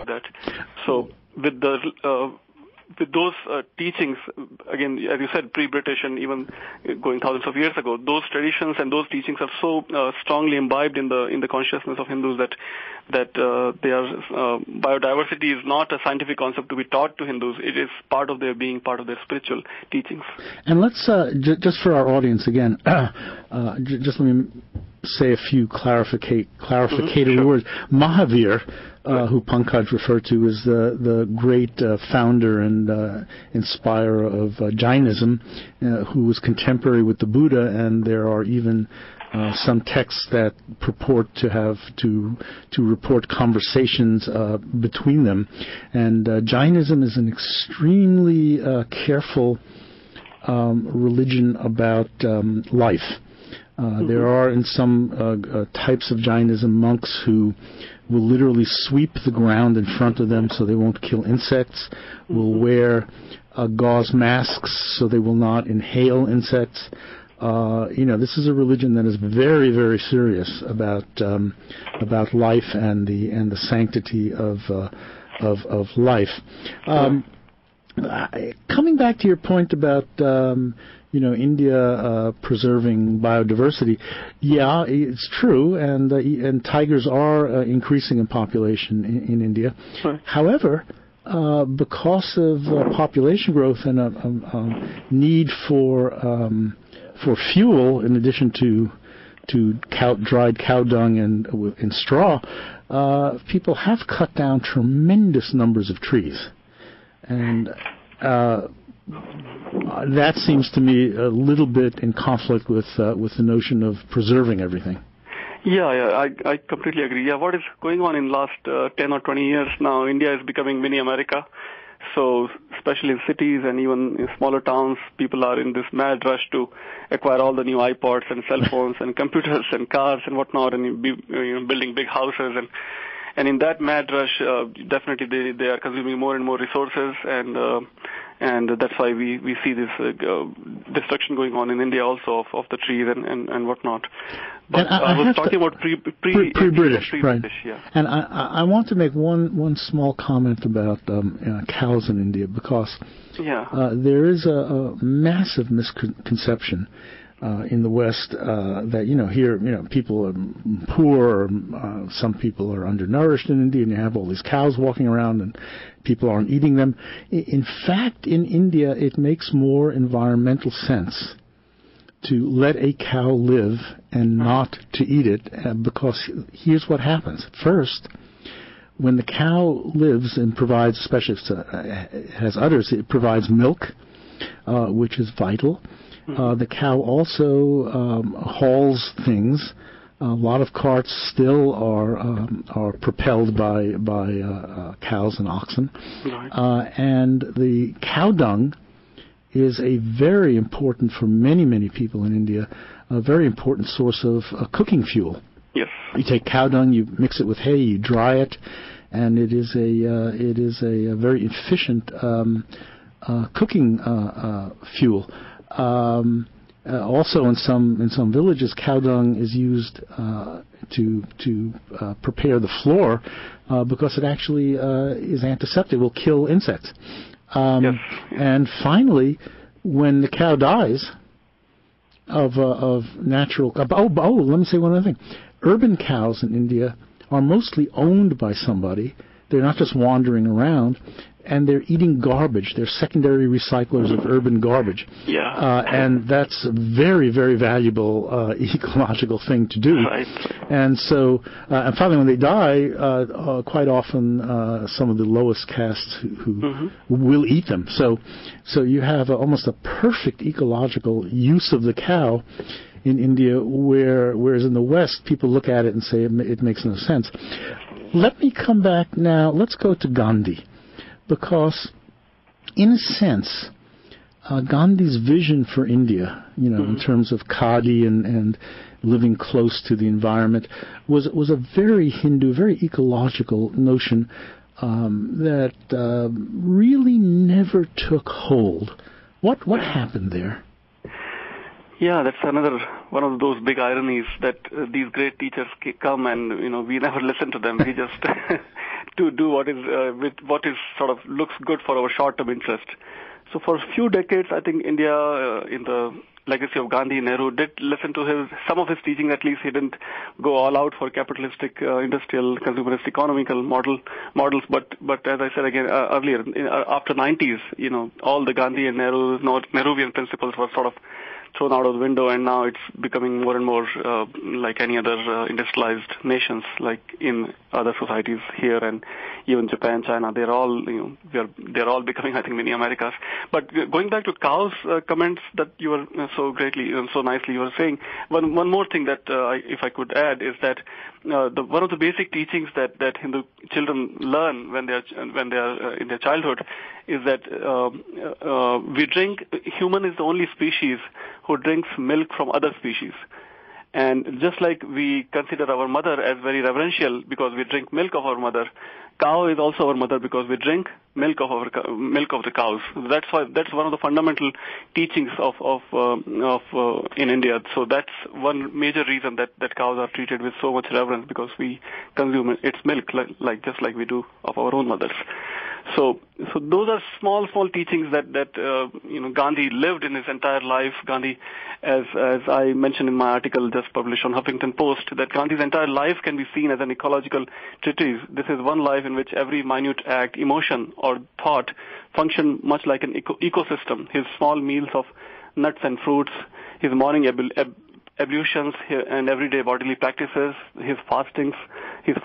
that. So with those teachings, again, as you said, pre-British and even going thousands of years ago, those traditions and those teachings are so strongly imbibed in the consciousness of Hindus that biodiversity is not a scientific concept to be taught to Hindus. It is part of their being, part of their spiritual teachings. And let's just for our audience again, just let me say a few clarificatory words. Mahavir, who Pankaj referred to, is the great founder and inspirer of Jainism, who was contemporary with the Buddha, and there are even some texts that purport to report conversations between them. And Jainism is an extremely careful religion about life. There are in some types of Jainism monks who will literally sweep the ground in front of them so they won't kill insects, will wear gauze masks so they will not inhale insects. This is a religion that is very, very serious about life and the sanctity of life. Coming back to your point about India preserving biodiversity, yeah, it's true, and tigers are increasing in population in India. Right. However, because of population growth and a need for fuel, in addition to dried cow dung and straw, people have cut down tremendous numbers of trees, and that seems to me a little bit in conflict with the notion of preserving everything. Yeah, I completely agree. Yeah, what is going on in last 10 or 20 years now, India is becoming mini America. So especially in cities and even in smaller towns, people are in this mad rush to acquire all the new iPods and cell phones and computers and cars and whatnot, and building big houses. And in that mad rush, definitely they are consuming more and more resources, and that's why we see this destruction going on in India also of the trees and whatnot. But I was talking about pre-British, right? Yeah. And I want to make one small comment about cows in India, because there is a massive misconception in the West that here people are poor, some people are undernourished in India, and you have all these cows walking around and people aren't eating them. In fact, in India, it makes more environmental sense to let a cow live and not to eat it, because here's what happens. First, when the cow lives and provides, especially if it has udders, it provides milk, which is vital. The cow also hauls things. A lot of carts still are propelled by cows and oxen. Right. And the cow dung is a very important, for many people in India, a very important source of cooking fuel. Yes. You take cow dung, you mix it with hay, you dry it, and it is a very efficient cooking fuel. Also, in some villages, cow dung is used to prepare the floor because it actually is antiseptic. It will kill insects. Yes. And finally, when the cow dies of natural... let me say one other thing. Urban cows in India are mostly owned by somebody. They're not just wandering around. And they're eating garbage. They're secondary recyclers of urban garbage. Yeah. And that's a very, very valuable ecological thing to do. Right. And so, and finally, when they die, quite often some of the lowest castes who will eat them. So you have almost a perfect ecological use of the cow in India, whereas in the West, people look at it and say it makes no sense. Let me come back now. Let's go to Gandhi. Because, in a sense, Gandhi's vision for India, in terms of khadi and living close to the environment, was a very Hindu, very ecological notion that really never took hold. What happened there? Yeah, that's another one of those big ironies that these great teachers come and we never listen to them. We just to do what is with what is sort of looks good for our short-term interest. So for a few decades, I think India, in the legacy of Gandhi, Nehru, did listen to some of his teaching. At least he didn't go all out for capitalistic, industrial, consumerist, economical models. But as I said again earlier, after 90s, all the Gandhi and Nehruvian principles were sort of thrown out of the window, and now it's becoming more and more like any other industrialized nations, like in other societies here and even Japan, China. They're all, they're all becoming, I think, mini Americas. But going back to cows' comments that you were so nicely you were saying, one more thing that if I could add is that one of the basic teachings that Hindu children learn when they are in their childhood is that human is the only species who drinks milk from other species. And just like we consider our mother as very reverential because we drink milk of our mother, cow is also our mother because we drink milk of the cows. That's one of the fundamental teachings of in India. So that's one major reason that cows are treated with so much reverence, because we consume its milk just like we do of our own mothers. So those are small teachings that Gandhi lived in his entire life. Gandhi, as I mentioned in my article just published on Huffington Post, that Gandhi's entire life can be seen as an ecological treatise. This is one life in which every minute act, emotion, or thought function much like an ecosystem. His small meals of nuts and fruits, his morning ablutions and everyday bodily practices, his fastings, his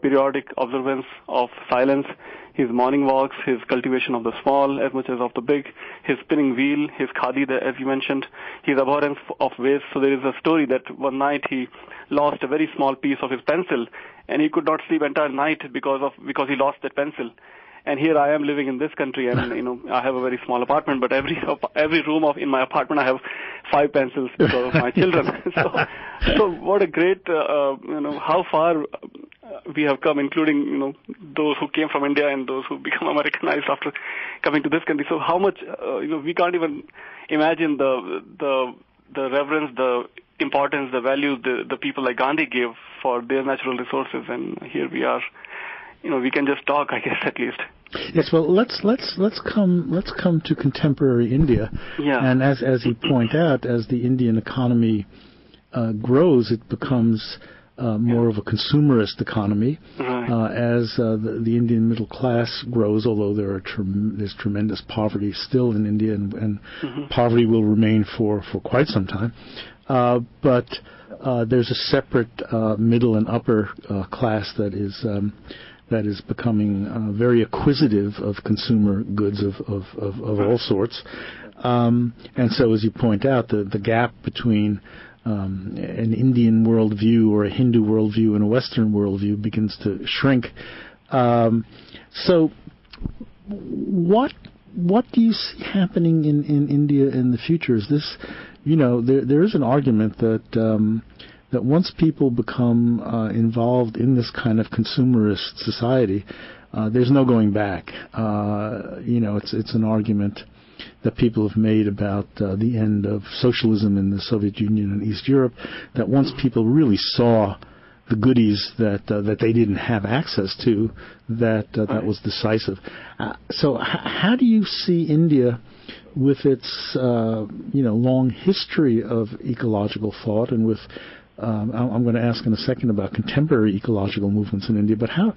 periodic observance of silence, his morning walks, his cultivation of the small as much as of the big, his spinning wheel, his khadi, as you mentioned, his abhorrence of waste. So there is a story that one night he lost a very small piece of his pencil, and he could not sleep entire night because he lost that pencil. And here I am living in this country, and I have a very small apartment, but every room in my apartment I have 5 pencils because of my children. So what a great how far we have come, including those who came from India and those who become Americanized after coming to this country. So how much we can't even imagine the reverence, the importance, the value the people like Gandhi gave for their natural resources, and here we are. We can just talk, I guess, at least. Yes, well, let's come to contemporary India. Yeah. And as you point out, as the Indian economy grows, it becomes more of a consumerist economy. Right. As the Indian middle class grows, although there's tremendous poverty still in India, and poverty will remain for quite some time. But there's a separate middle and upper class that is becoming very acquisitive of consumer goods of all sorts. And so, as you point out, the gap between an Indian worldview or a Hindu worldview and a Western worldview begins to shrink. So what do you see happening in India in the future? Is this, there is an argument that once people become involved in this kind of consumerist society, there's no going back. It's an argument that people have made about the end of socialism in the Soviet Union and East Europe, that once people really saw the goodies that they didn't have access to, that was decisive. So how do you see India with its long history of ecological thought, and with I'm going to ask in a second about contemporary ecological movements in India, but how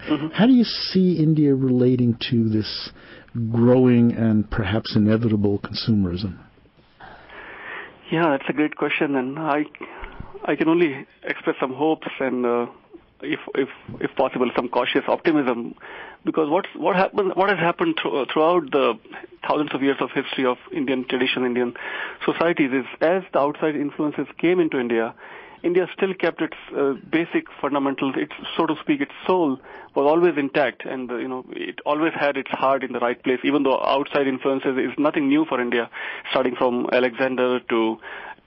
do you see India relating to this growing and perhaps inevitable consumerism? Yeah, that's a great question, and I can only express some hopes and, if possible, some cautious optimism, because what has happened throughout the thousands of years of history of Indian tradition, Indian societies, is as the outside influences came into India still kept its basic fundamentals, its, so to speak, its soul was always intact, and it always had its heart in the right place, even though outside influences is nothing new for India, starting from Alexander to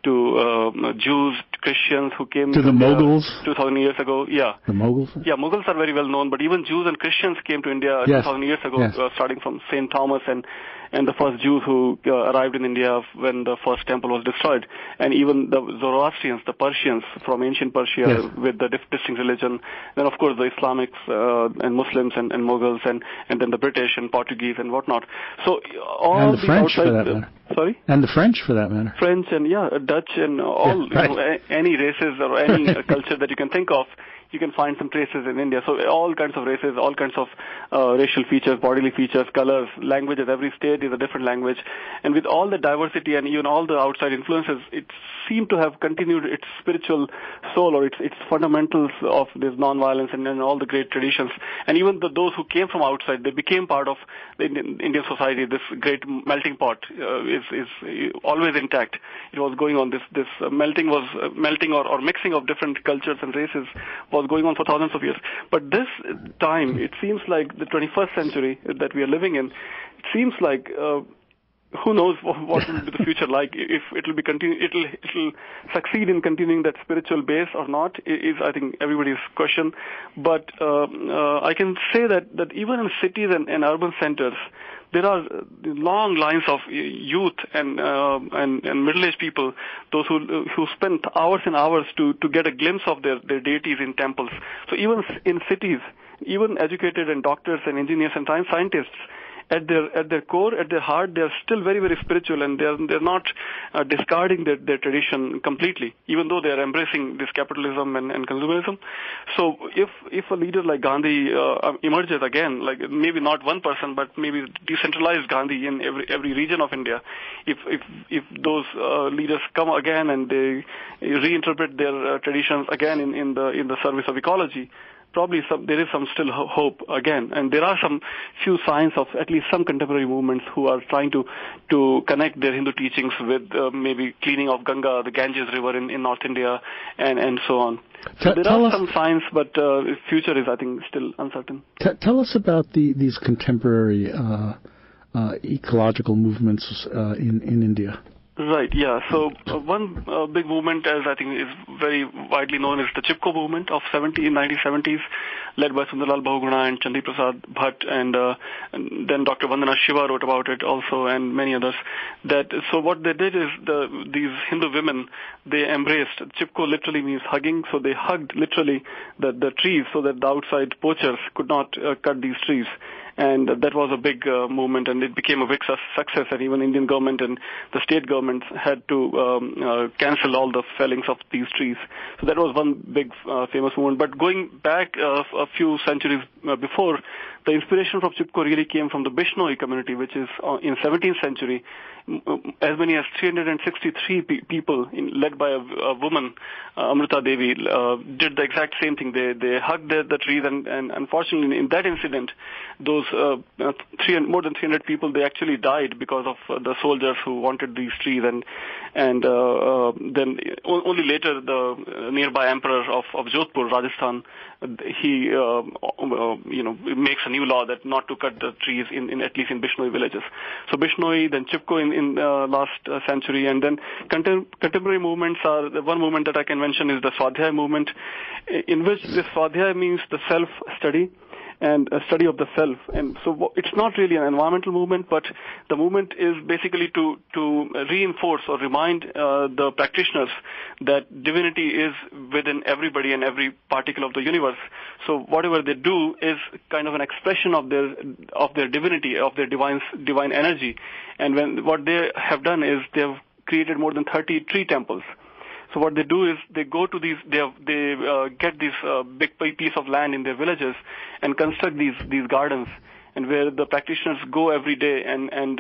Jews, to Christians who came to the India Mughals 2,000 years ago. Yeah. The Mughals? Yeah, Mughals are very well known, but even Jews and Christians came to India 2,000 years ago, starting from St. Thomas and the first Jews who arrived in India when the first temple was destroyed. And even the Zoroastrians, the Persians from ancient Persia with the distinct religion. Then, of course, the Islamics and Muslims and Mughals and then the British and Portuguese and whatnot. So all and the French, for that matter. Sorry? And the French, for that matter. French and, Dutch and all, any races or any culture that you can think of, you can find some traces in India. So all kinds of races, all kinds of racial features, bodily features, colors, languages. Every state is a different language. And with all the diversity and even all the outside influences, it seemed to have continued its spiritual soul or its fundamentals of this nonviolence and all the great traditions. And even those who came from outside, they became part of the Indian society. This great melting pot is always intact. It was going on. This melting or mixing of different cultures and races was going on for thousands of years. But this time, it seems like the 21st century that we are living in, it seems like who knows what will be the future like, if it'll succeed in continuing that spiritual base or not is I think everybody's question. But I can say that even in cities and urban centers, there are long lines of youth and middle-aged people, those who spend hours and hours to get a glimpse of their deities in temples. So even in cities, even educated and doctors and engineers and scientists, at their core, at their heart, they are still very, very spiritual, and they're not discarding their tradition completely, even though they are embracing this capitalism and consumerism. So if a leader like Gandhi emerges again, like maybe not one person, but maybe decentralized Gandhi in every region of India, if those leaders come again and they reinterpret their traditions again in the service of ecology, probably there is some still hope again. And there are some few signs of at least some contemporary movements who are trying to connect their Hindu teachings with maybe cleaning of Ganga, the Ganges River in North India, and so on. So there are some signs, but future is, I think, still uncertain. Tell us about these contemporary ecological movements in India. Right, yeah. So one big movement, as I think is very widely known, is the Chipko movement of 1970s, led by Sundarlal Bahuguna and Chandi Prasad Bhatt, and then Dr. Vandana Shiva wrote about it also, and many others. So what they did is these Hindu women, they embraced. Chipko literally means hugging, so they hugged literally the trees so that the outside poachers could not cut these trees. And that was a big movement, and it became a big success. And even Indian government and the state governments had to cancel all the fellings of these trees. So that was one big famous movement. But going back a few centuries before, the inspiration from Chipko really came from the Bishnoi community, which is in 17th century. As many as 363 people, led by a woman, Amrita Devi, did the exact same thing. They hugged the trees, and unfortunately, in that incident, those more than 300 people, they actually died because of the soldiers who wanted these trees, and then only later the nearby emperor of Jodhpur, Rajasthan, he makes a new law that not to cut the trees in at least in Bishnoi villages. So Bishnoi, then Chipko in last century, and then contemporary movements are, the one movement that I can mention is the Swadhyaya movement, in which the Swadhyaya means the self-study and a study of the self. And so it's not really an environmental movement, but the movement is basically to reinforce or remind the practitioners that divinity is within everybody and every particle of the universe. So whatever they do is kind of an expression of their divinity, of their divine energy. And what they have done is they have created more than 30 tree temples. So what they do is they go to these, they get this big piece of land in their villages and construct these gardens, and where the practitioners go every day and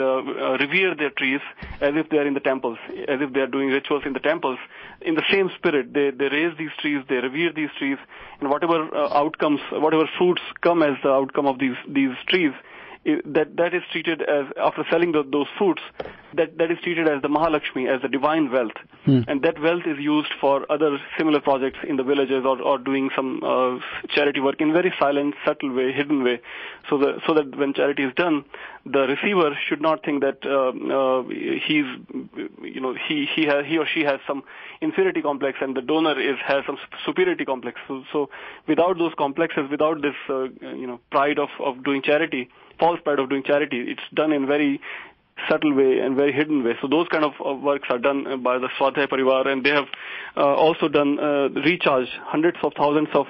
revere their trees as if they are in the temples, as if they are doing rituals in the temples. In the same spirit, they raise these trees, they revere these trees, and whatever outcomes, whatever fruits come as the outcome of these trees that is treated as, after selling those fruits, that is treated as the Mahalakshmi, as the divine wealth. And that wealth is used for other similar projects in the villages or doing some charity work in very silent, subtle way, hidden way, so that when charity is done, the receiver should not think that he or she has some inferiority complex and the donor has some superiority complex. So without those complexes, without this pride of doing charity, false pride of doing charity, it's done in very subtle way and very hidden way. So those kind of works are done by the Swadhyay Parivar, and they have also done recharge hundreds of thousands of